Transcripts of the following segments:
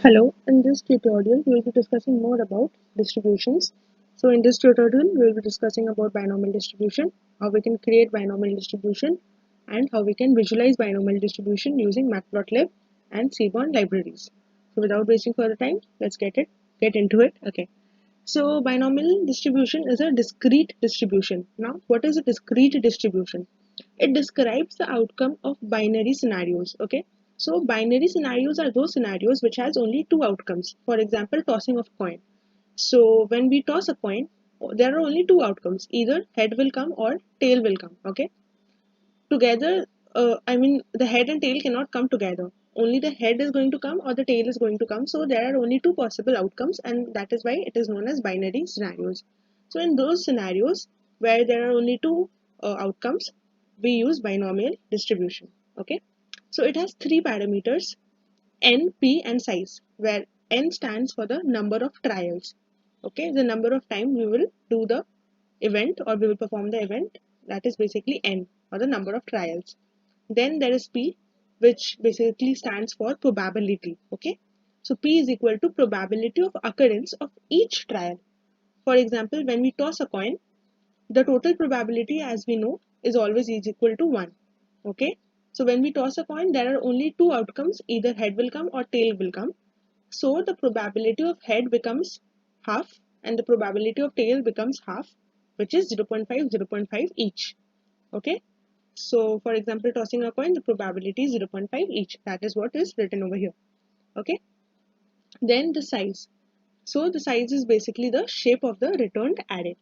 Hello, in this tutorial we will be discussing more about distributions. So in this tutorial we will be discussing about binomial distribution, how we can create binomial distribution and how we can visualize binomial distribution using matplotlib and seaborn libraries. So without wasting further time, let's get into it. Okay. So binomial distribution is a discrete distribution. Now, what is a discrete distribution? It describes the outcome of binary scenarios. Okay. So binary scenarios are those scenarios which has only two outcomes. For example, tossing of coin. So when we toss a coin, there are only two outcomes. Either head will come or tail will come. Okay. Together, the head and tail cannot come together. Only the head is going to come or the tail is going to come. So there are only two possible outcomes, and that is why it is known as binary scenarios. So in those scenarios where there are only two outcomes, we use binomial distribution. Okay. So it has three parameters: n, p, and size, where n stands for the number of trials. Okay, the number of time we will do the event or we will perform the event, that is basically n, or the number of trials. Then there is p, which basically stands for probability. Okay, so p is equal to probability of occurrence of each trial. For example, when we toss a coin, the total probability, as we know, is always is equal to 1. Okay, so when we toss a coin, there are only two outcomes: either head will come or tail will come. So the probability of head becomes half and the probability of tail becomes half, which is 0.5, 0.5 each. Okay, so for example, tossing a coin, the probability is 0.5 each. That is what is written over here. Okay, then the size. So the size is basically the shape of the returned array.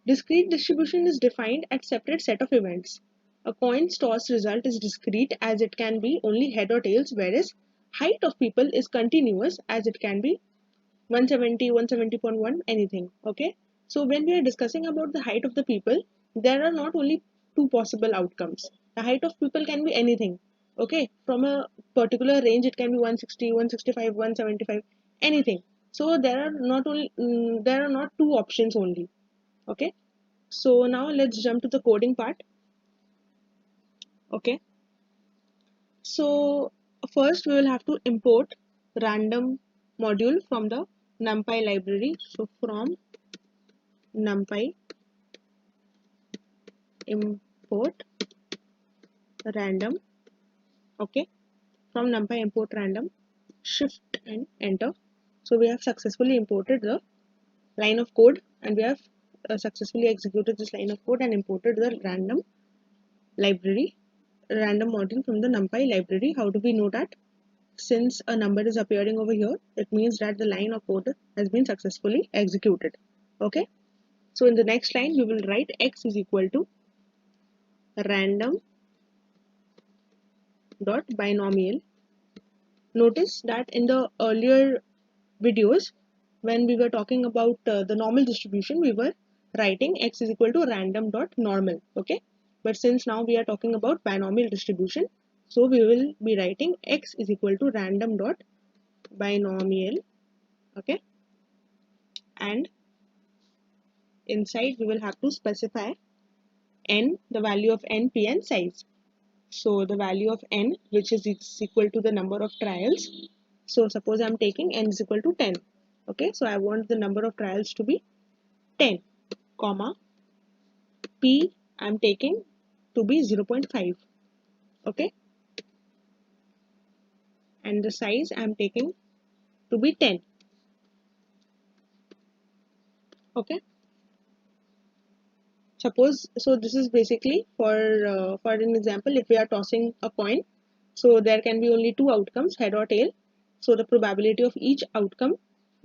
Discrete distribution is defined as separate set of events. A coin's toss result is discrete as it can be only head or tails, whereas height of people is continuous as it can be 170, 170.1, anything. Okay, so when we are discussing about the height of the people, there are not only two possible outcomes. The height of people can be anything. Okay, from a particular range it can be 160, 165, 175, anything. So there are not two options only. Okay, so now let's jump to the coding part. Okay, so first we will have to import random module from the numpy library. So from numpy import random. Okay, from numpy import random, shift and enter. So we have successfully imported the line of code, and we have successfully executed this line of code and imported the random module from the numpy library. How do we know that? Since a number is appearing over here, it means that the line of code has been successfully executed. Okay, so in the next line we will write x is equal to random dot binomial. Notice that in the earlier videos, when we were talking about the normal distribution, we were writing x is equal to random dot normal. Okay, but since now we are talking about binomial distribution, so we will be writing x is equal to random dot binomial. Okay, and inside we will have to specify n, the value of n, p, and size. So the value of n, which is equal to the number of trials. So suppose I'm taking n is equal to 10. Okay, so I want the number of trials to be 10, comma, p I'm taking to be 0.5. Okay, and the size I'm taking to be 10. Okay, suppose, so this is basically for an example, if we are tossing a coin, so there can be only two outcomes, head or tail. So the probability of each outcome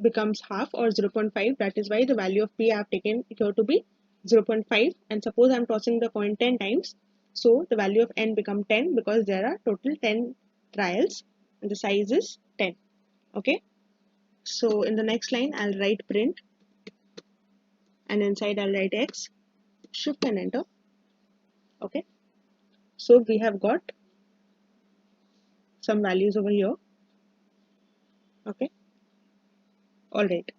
becomes half, or 0.5. That is why the value of p I have taken here to be 0.5. And suppose I'm tossing the coin 10 times, so the value of n become 10 because there are total 10 trials and the size is 10. Okay, so in the next line I'll write print, and inside I'll write x, shift and enter. Okay, so we have got some values over here. Okay, all right.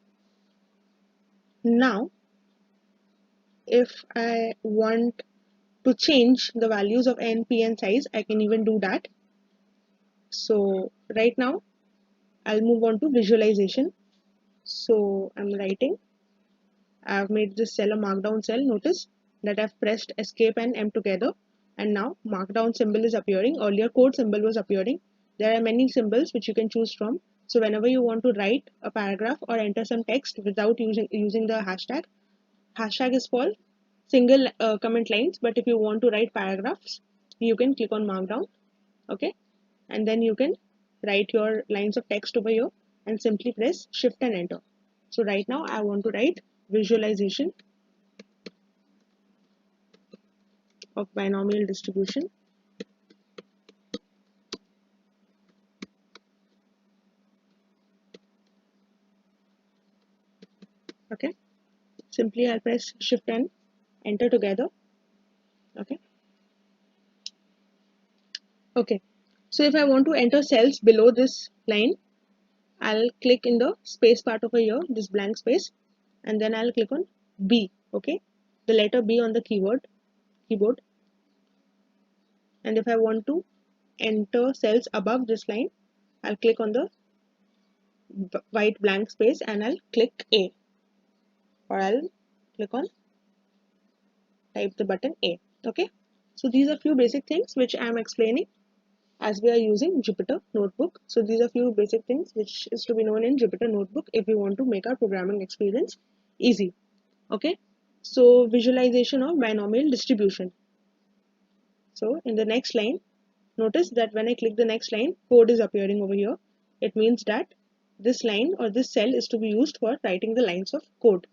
Now if I want to change the values of n, p, and size, I can even do that. So right now I'll move on to visualization. So I'm writing. I've made this cell a markdown cell. Notice that I've pressed escape and M together, and now markdown symbol is appearing. Earlier code symbol was appearing. There are many symbols which you can choose from. So whenever you want to write a paragraph or enter some text without using the hashtag is for single comment lines. But if you want to write paragraphs, you can click on markdown. Okay, and then you can write your lines of text over here and simply press shift and enter. So right now I want to write visualization of binomial distribution. Okay, simply I'll press shift and enter together. Okay, okay, so if I want to enter cells below this line, I'll click in the space part over here, this blank space, and then I'll click on B. Okay, the letter B on the keyboard, and if I want to enter cells above this line, I'll click on the white blank space and I'll click A, or I'll click on type the button A. Okay, so these are few basic things which I am explaining as we are using Jupyter Notebook. So these are few basic things which is to be known in Jupyter Notebook if we want to make our programming experience easy. Okay, so visualization of binomial distribution. So in the next line, notice that when I click the next line, code is appearing over here. It means that this line or this cell is to be used for writing the lines of code.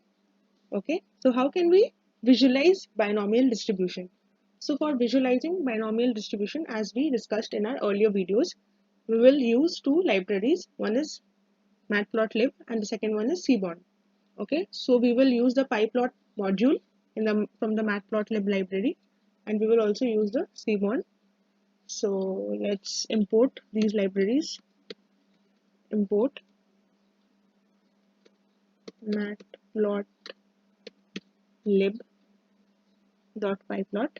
Okay, so how can we visualize binomial distribution? So for visualizing binomial distribution, as we discussed in our earlier videos, we will use two libraries. One is matplotlib and the second one is seaborn. Okay, so we will use the pyplot module from the matplotlib library, and we will also use the seaborn. So let's import these libraries. Import matplotlib.pyplot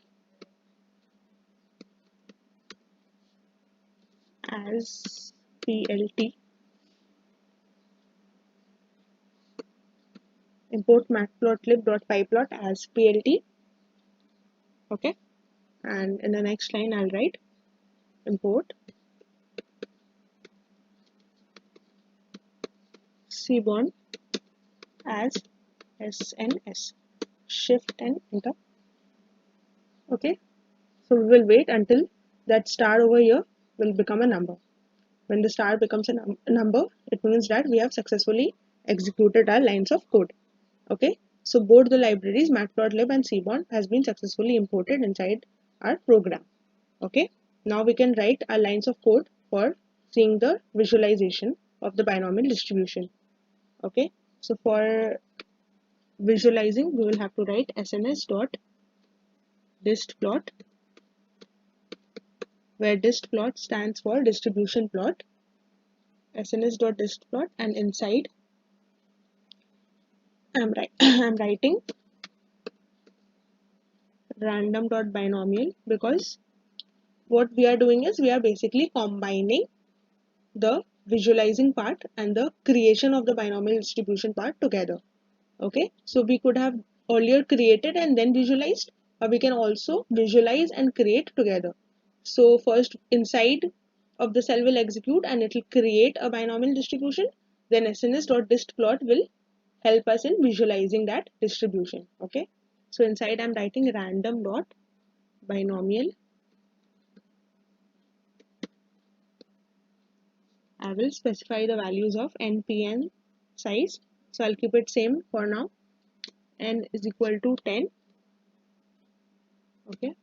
as plt. Import matplotlib.pyplot as plt. Okay, and in the next line I'll write import seaborn as sns. Shift and enter. Okay, so we will wait until that star over here will become a number. When the star becomes a number, it means that we have successfully executed our lines of code. Okay, so both the libraries matplotlib and seaborn has been successfully imported inside our program. Okay, now we can write our lines of code for seeing the visualization of the binomial distribution. Okay, so for visualizing, we will have to write sns.distplot, where distplot stands for distribution plot, sns.distplot, and inside I'm writing random.binomial, because what we are doing is we are basically combining the visualizing part and the creation of the binomial distribution part together. Okay, so we could have earlier created and then visualized, or we can also visualize and create together. So first inside of the cell will execute and it will create a binomial distribution, then sns.distplot will help us in visualizing that distribution. Okay, so inside I'm writing random.binomial. I will specify the values of n, p, and size. So I'll keep it same for now. N is equal to 10. Okay.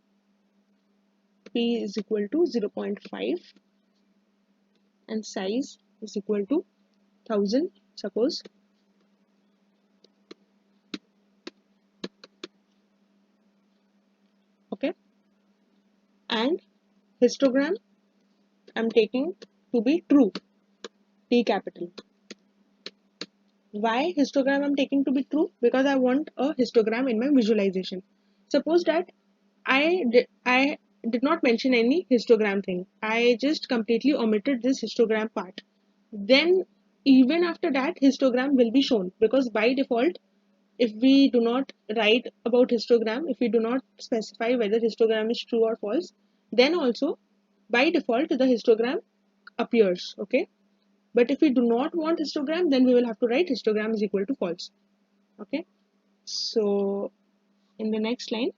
P is equal to 0.5 and size is equal to 1000, suppose. Okay. And histogram I'm taking to be true, T capital. Why histogram I'm taking to be true? Because I want a histogram in my visualization. Suppose that I did not mention any histogram thing. I just completely omitted this histogram part. then even after that histogram will be shown, because by default, if we do not write about histogram, if we do not specify whether histogram is true or false, then also by default the histogram appears. Okay, but if we do not want histogram, then we will have to write histogram is equal to false. Okay, so in the next line,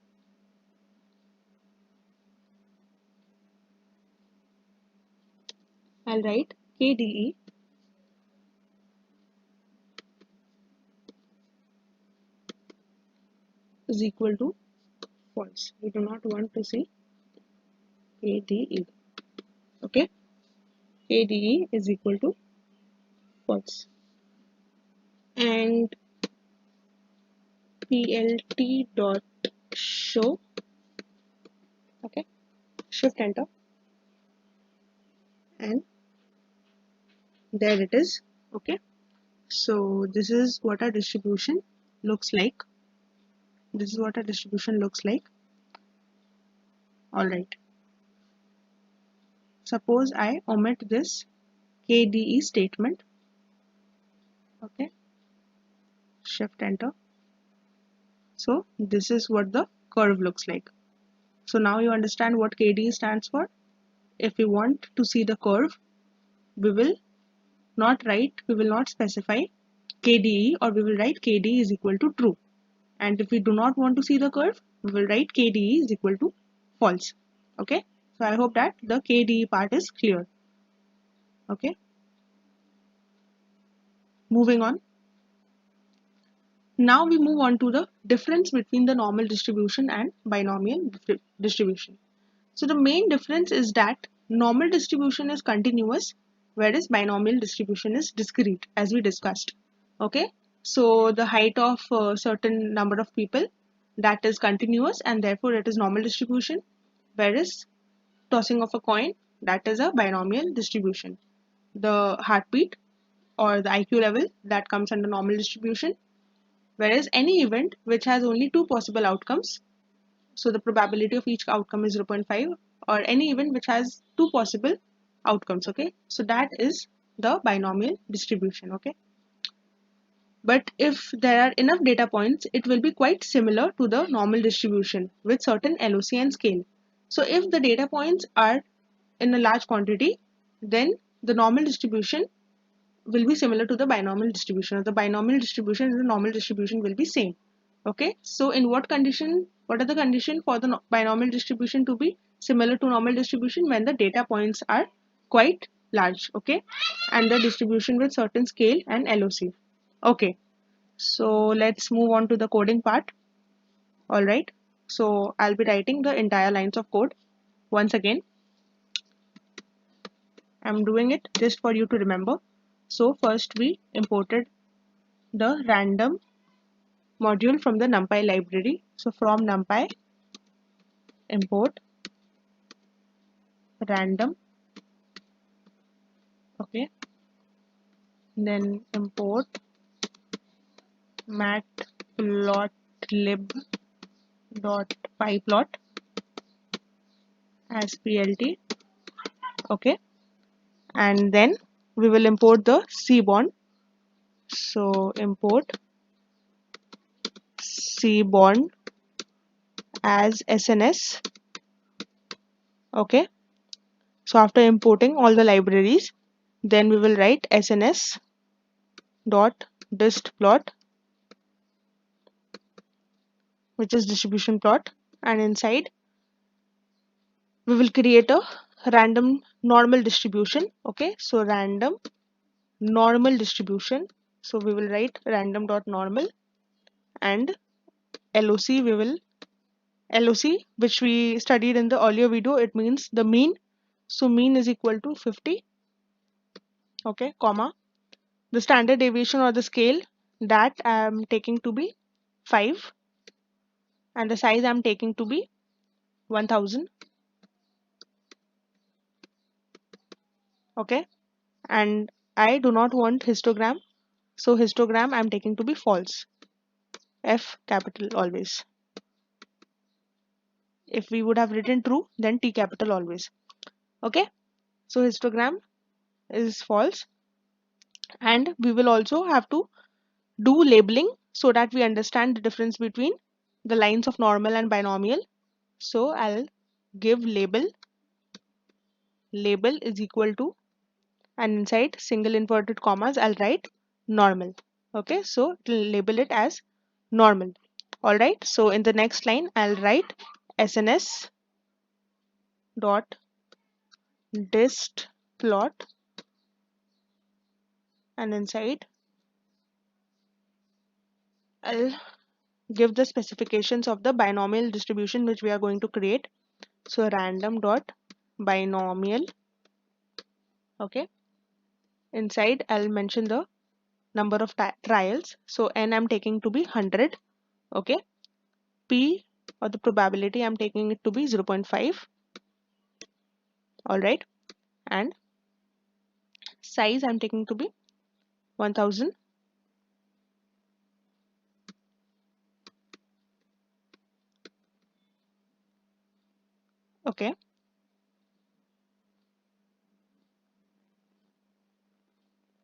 I'll write KDE is equal to false. We do not want to see KDE. Okay, KDE is equal to false. And plt dot show. Okay, shift enter, and there it is. Okay, so this is what our distribution looks like. This is what our distribution looks like. All right, suppose I omit this KDE statement. Okay, shift enter. So this is what the curve looks like. So now you understand what KDE stands for. If we want to see the curve, we will we will not specify KDE, or we will write KDE is equal to true. And if we do not want to see the curve, we will write KDE is equal to false. Okay, so I hope that the KDE part is clear. Okay, moving on. Now we move on to the difference between the normal distribution and binomial distribution. So the main difference is that normal distribution is continuous, whereas binomial distribution is discrete, as we discussed. Okay, so the height of a certain number of people, that is continuous, and therefore it is normal distribution, whereas tossing of a coin, that is a binomial distribution. The heartbeat or the IQ level, that comes under normal distribution, whereas any event which has only two possible outcomes, so the probability of each outcome is 0.5, or any event which has two possible outcomes. Okay, so that is the binomial distribution. Okay, but if there are enough data points, it will be quite similar to the normal distribution with certain LOC and scale. So if the data points are in a large quantity, then the normal distribution will be similar to the binomial distribution. The binomial distribution and the normal distribution will be same. Okay, so in what condition, what are the condition for the binomial distribution to be similar to normal distribution? When the data points are quite large. Okay, and the distribution with certain scale and LOC. Okay, so let's move on to the coding part. All right, so I'll be writing the entire lines of code once again. I'm doing it just for you to remember. So first we imported the random module from the NumPy library. So from NumPy import random. Okay, then import matplotlib.pyplot as plt. Okay, and then we will import the cbond. So import cbond as SNS. Okay, so after importing all the libraries, then we will write SNS dot distplot, which is distribution plot, and inside we will create a random normal distribution. Okay, so random normal distribution, so we will write random dot normal, and LOC we will LOC, which we studied in the earlier video, it means the mean. So mean is equal to 50. Okay, comma, the standard deviation or the scale, that I am taking to be 5, and the size I am taking to be 1000. Okay, and I do not want histogram, so histogram I am taking to be false. F capital always. If we would have written true, then T capital always. Okay, so histogram is false. And we will also have to do labeling so that we understand the difference between the lines of normal and binomial. So I'll give label is equal to, and inside single inverted commas I'll write normal. Okay, so it'll label it as normal. All right, so in the next line I'll write sns dot dist plot, and inside I'll give the specifications of the binomial distribution which we are going to create. So random dot binomial. Okay, inside I'll mention the number of trials. So n I'm taking to be 100. Okay, p, or the probability, I'm taking it to be 0.5. All right, and size I'm taking to be 1000. Okay,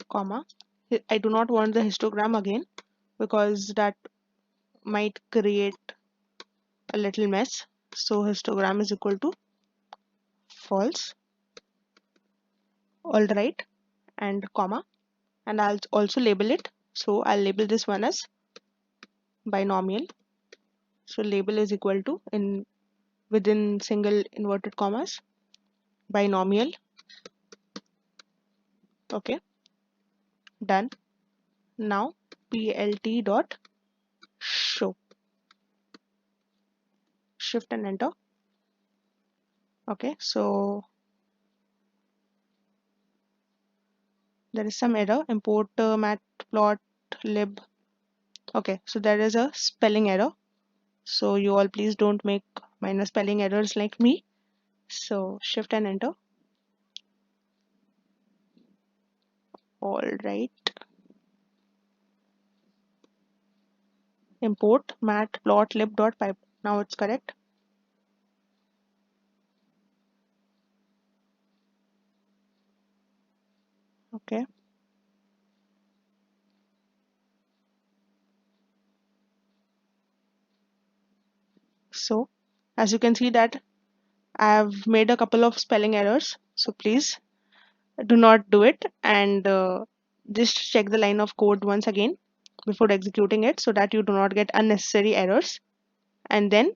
comma. I do not want the histogram again because that might create a little mess. So histogram is equal to false. All right, and comma, and I'll also label it. So I'll label this one as binomial. So label is equal to, in within single inverted commas, binomial. Okay, done. Now plt dot show, shift and enter. Okay, so there is some error, import matplotlib. Okay, so there is a spelling error, so you all please don't make minor spelling errors like me. So shift and enter. All right, import matplotlib.py. Now it's correct. Okay, so as you can see that I have made a couple of spelling errors, so please do not do it, and just check the line of code once again before executing it so that you do not get unnecessary errors. And then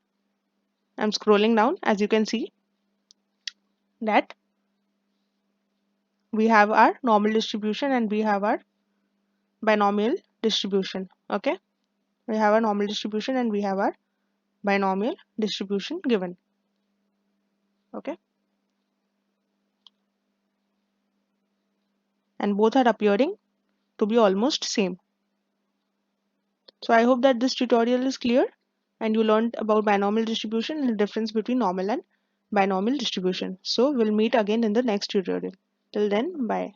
I'm scrolling down, as you can see that we have our normal distribution and we have our binomial distribution. Okay, we have our normal distribution and we have our binomial distribution given. Okay, and both are appearing to be almost same. So I hope that this tutorial is clear and you learned about binomial distribution and the difference between normal and binomial distribution. So we'll meet again in the next tutorial. Till then, bye.